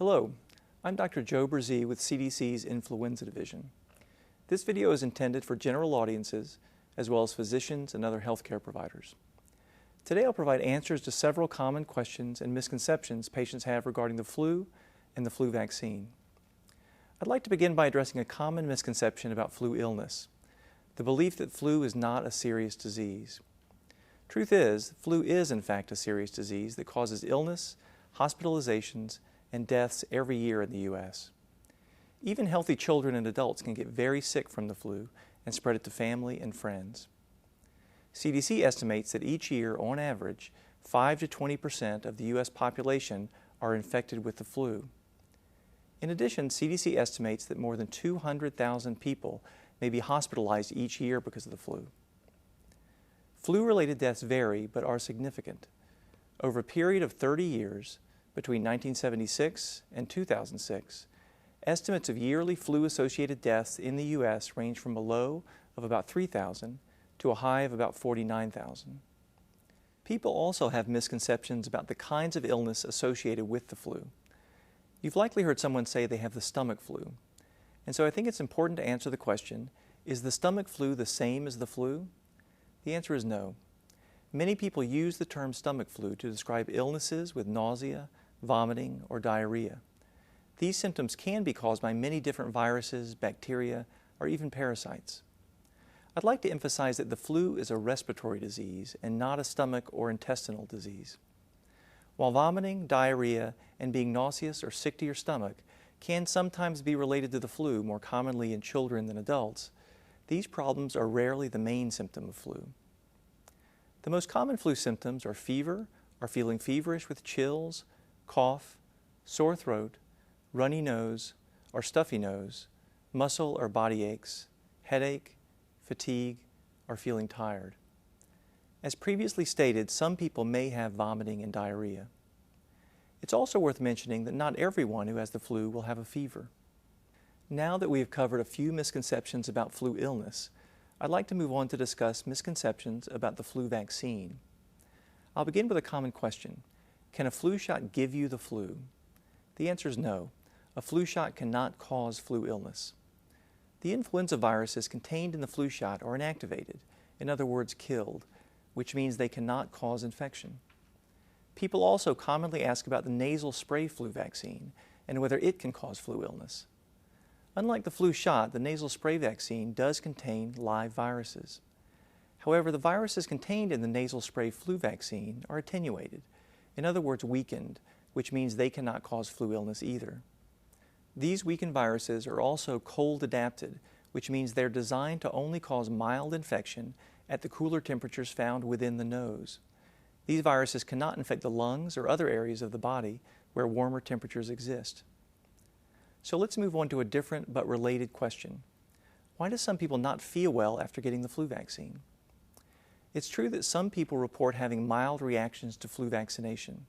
Hello, I'm Dr. Joe Brzee with CDC's Influenza Division. This video is intended for general audiences as well as physicians and other healthcare providers. Today I'll provide answers to several common questions and misconceptions patients have regarding the flu and the flu vaccine. I'd like to begin by addressing a common misconception about flu illness, the belief that flu is not a serious disease. Truth is, flu is in fact a serious disease that causes illness, hospitalizations, and deaths every year in the U.S. Even healthy children and adults can get very sick from the flu and spread it to family and friends. CDC estimates that each year, on average, 5 to 20% of the U.S. population are infected with the flu. In addition, CDC estimates that more than 200,000 people may be hospitalized each year because of the flu. Flu-related deaths vary but are significant. Over a period of 30 years, between 1976 and 2006, estimates of yearly flu-associated deaths in the U.S. range from a low of about 3,000 to a high of about 49,000. People also have misconceptions about the kinds of illness associated with the flu. You've likely heard someone say they have the stomach flu, and so I think it's important to answer the question, is the stomach flu the same as the flu? The answer is no. Many people use the term stomach flu to describe illnesses with nausea, vomiting, or diarrhea. These symptoms can be caused by many different viruses, bacteria, or even parasites. I'd like to emphasize that the flu is a respiratory disease and not a stomach or intestinal disease. While vomiting, diarrhea, and being nauseous or sick to your stomach can sometimes be related to the flu, more commonly in children than adults, these problems are rarely the main symptom of flu. The most common flu symptoms are fever, or feeling feverish with chills, cough, sore throat, runny nose or stuffy nose, muscle or body aches, headache, fatigue, or feeling tired. As previously stated, some people may have vomiting and diarrhea. It's also worth mentioning that not everyone who has the flu will have a fever. Now that we have covered a few misconceptions about flu illness, I'd like to move on to discuss misconceptions about the flu vaccine. I'll begin with a common question. Can a flu shot give you the flu? The answer is no. A flu shot cannot cause flu illness. The influenza viruses contained in the flu shot are inactivated, in other words killed, which means they cannot cause infection. People also commonly ask about the nasal spray flu vaccine and whether it can cause flu illness. Unlike the flu shot, the nasal spray vaccine does contain live viruses. However, the viruses contained in the nasal spray flu vaccine are attenuated, in other words weakened, which means they cannot cause flu illness either. These weakened viruses are also cold adapted, which means they're designed to only cause mild infection at the cooler temperatures found within the nose. These viruses cannot infect the lungs or other areas of the body where warmer temperatures exist. So let's move on to a different but related question. Why do some people not feel well after getting the flu vaccine? It's true that some people report having mild reactions to flu vaccination.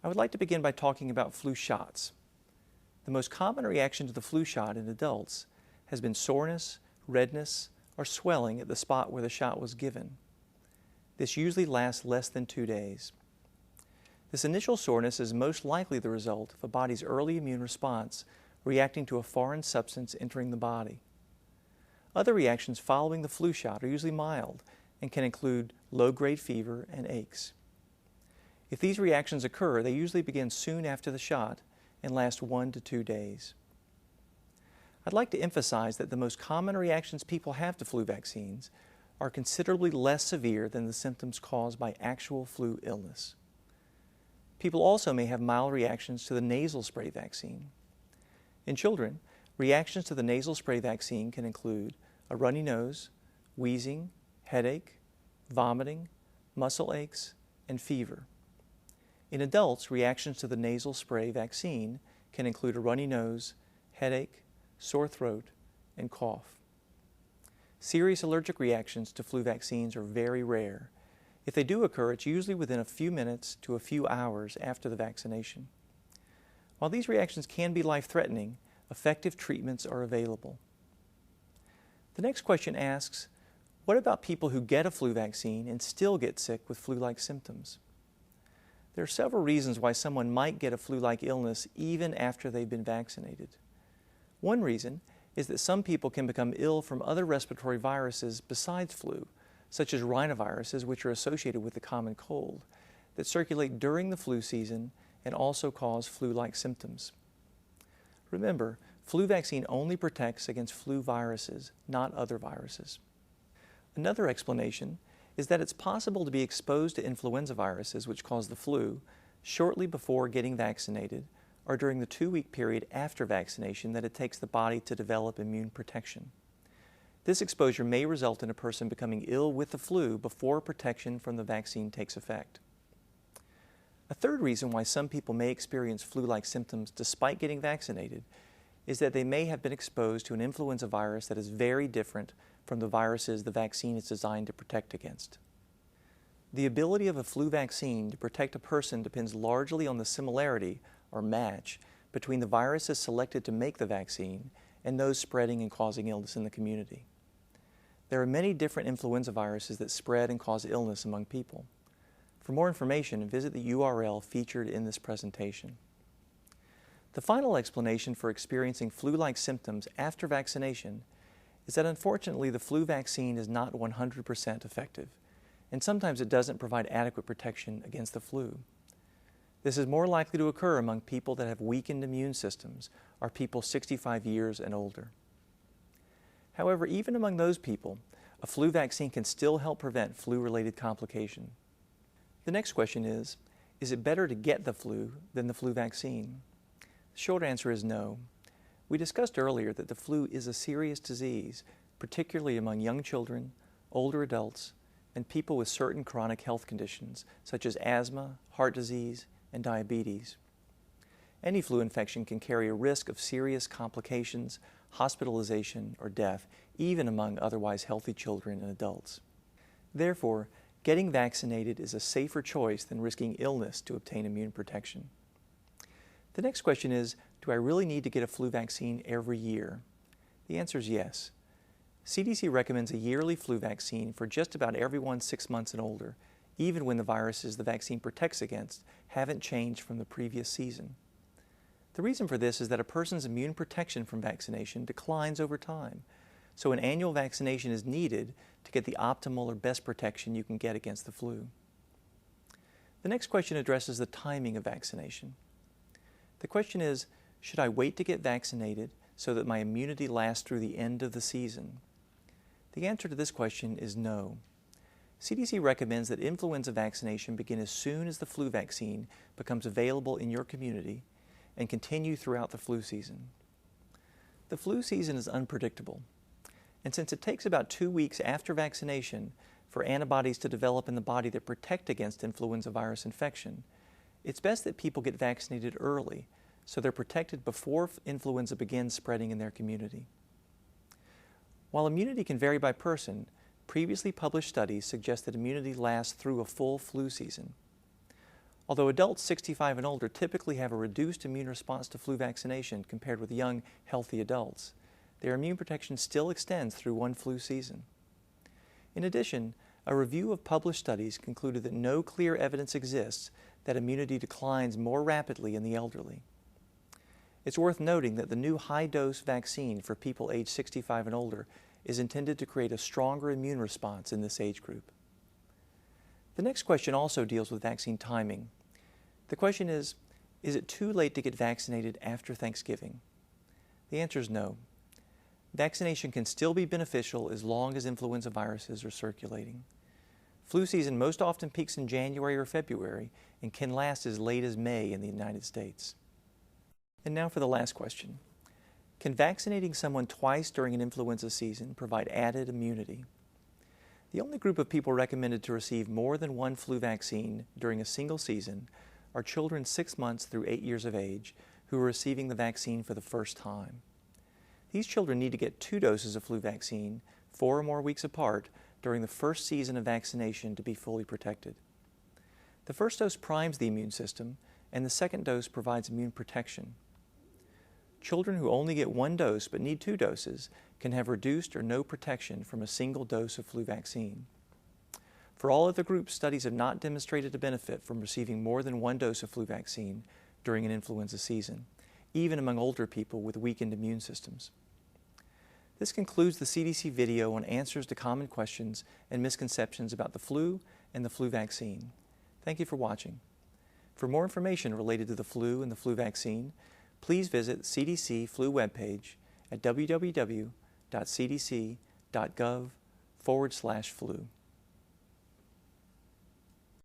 I would like to begin by talking about flu shots. The most common reaction to the flu shot in adults has been soreness, redness, or swelling at the spot where the shot was given. This usually lasts less than 2 days. This initial soreness is most likely the result of a body's early immune response reacting to a foreign substance entering the body. Other reactions following the flu shot are usually mild and can include low-grade fever and aches. If these reactions occur, they usually begin soon after the shot and last 1 to 2 days. I'd like to emphasize that the most common reactions people have to flu vaccines are considerably less severe than the symptoms caused by actual flu illness. People also may have mild reactions to the nasal spray vaccine. In children, reactions to the nasal spray vaccine can include a runny nose, wheezing, headache, vomiting, muscle aches, and fever. In adults, reactions to the nasal spray vaccine can include a runny nose, headache, sore throat, and cough. Serious allergic reactions to flu vaccines are very rare. If they do occur, it's usually within a few minutes to a few hours after the vaccination. While these reactions can be life-threatening, effective treatments are available. The next question asks, what about people who get a flu vaccine and still get sick with flu-like symptoms? There are several reasons why someone might get a flu-like illness even after they've been vaccinated. One reason is that some people can become ill from other respiratory viruses besides flu, such as rhinoviruses, which are associated with the common cold, that circulate during the flu season and also cause flu-like symptoms. Remember, flu vaccine only protects against flu viruses, not other viruses. Another explanation is that it's possible to be exposed to influenza viruses, which cause the flu, shortly before getting vaccinated or during the 2-week period after vaccination that it takes the body to develop immune protection. This exposure may result in a person becoming ill with the flu before protection from the vaccine takes effect. A third reason why some people may experience flu-like symptoms despite getting vaccinated is that they may have been exposed to an influenza virus that is very different from the viruses the vaccine is designed to protect against. The ability of a flu vaccine to protect a person depends largely on the similarity, or match, between the viruses selected to make the vaccine and those spreading and causing illness in the community. There are many different influenza viruses that spread and cause illness among people. For more information, visit the URL featured in this presentation. The final explanation for experiencing flu-like symptoms after vaccination is that unfortunately the flu vaccine is not 100% effective, and sometimes it doesn't provide adequate protection against the flu. This is more likely to occur among people that have weakened immune systems or people 65 years and older. However, even among those people, a flu vaccine can still help prevent flu-related complication. The next question is it better to get the flu than the flu vaccine? The short answer is no. We discussed earlier that the flu is a serious disease, particularly among young children, older adults, and people with certain chronic health conditions such as asthma, heart disease, and diabetes. Any flu infection can carry a risk of serious complications, hospitalization, or death, even among otherwise healthy children and adults. Therefore, getting vaccinated is a safer choice than risking illness to obtain immune protection. The next question is, do I really need to get a flu vaccine every year? The answer is yes. CDC recommends a yearly flu vaccine for just about everyone 6 months and older, even when the viruses the vaccine protects against haven't changed from the previous season. The reason for this is that a person's immune protection from vaccination declines over time, so an annual vaccination is needed to get the optimal or best protection you can get against the flu. The next question addresses the timing of vaccination. The question is, should I wait to get vaccinated so that my immunity lasts through the end of the season? The answer to this question is no. CDC recommends that influenza vaccination begin as soon as the flu vaccine becomes available in your community and continue throughout the flu season. The flu season is unpredictable, and since it takes about 2 weeks after vaccination for antibodies to develop in the body that protect against influenza virus infection, it's best that people get vaccinated early so they're protected before influenza begins spreading in their community. While immunity can vary by person, previously published studies suggest that immunity lasts through a full flu season. Although adults 65 and older typically have a reduced immune response to flu vaccination compared with young, healthy adults, their immune protection still extends through one flu season. In addition, a review of published studies concluded that no clear evidence exists that immunity declines more rapidly in the elderly. It's worth noting that the new high-dose vaccine for people aged 65 and older is intended to create a stronger immune response in this age group. The next question also deals with vaccine timing. The question is it too late to get vaccinated after Thanksgiving? The answer is no. Vaccination can still be beneficial as long as influenza viruses are circulating. Flu season most often peaks in January or February and can last as late as May in the United States. And now for the last question. Can vaccinating someone twice during an influenza season provide added immunity? The only group of people recommended to receive more than one flu vaccine during a single season are children 6 months through 8 years of age who are receiving the vaccine for the first time. These children need to get 2 doses of flu vaccine 4 or more weeks apart during the first season of vaccination to be fully protected. The first dose primes the immune system, and the second dose provides immune protection. Children who only get 1 dose but need 2 doses can have reduced or no protection from a single dose of flu vaccine. For all other groups, studies have not demonstrated a benefit from receiving more than one dose of flu vaccine during an influenza season, even among older people with weakened immune systems. This concludes the CDC video on answers to common questions and misconceptions about the flu and the flu vaccine. Thank you for watching. For more information related to the flu and the flu vaccine, please visit CDC Flu webpage at www.cdc.gov/flu.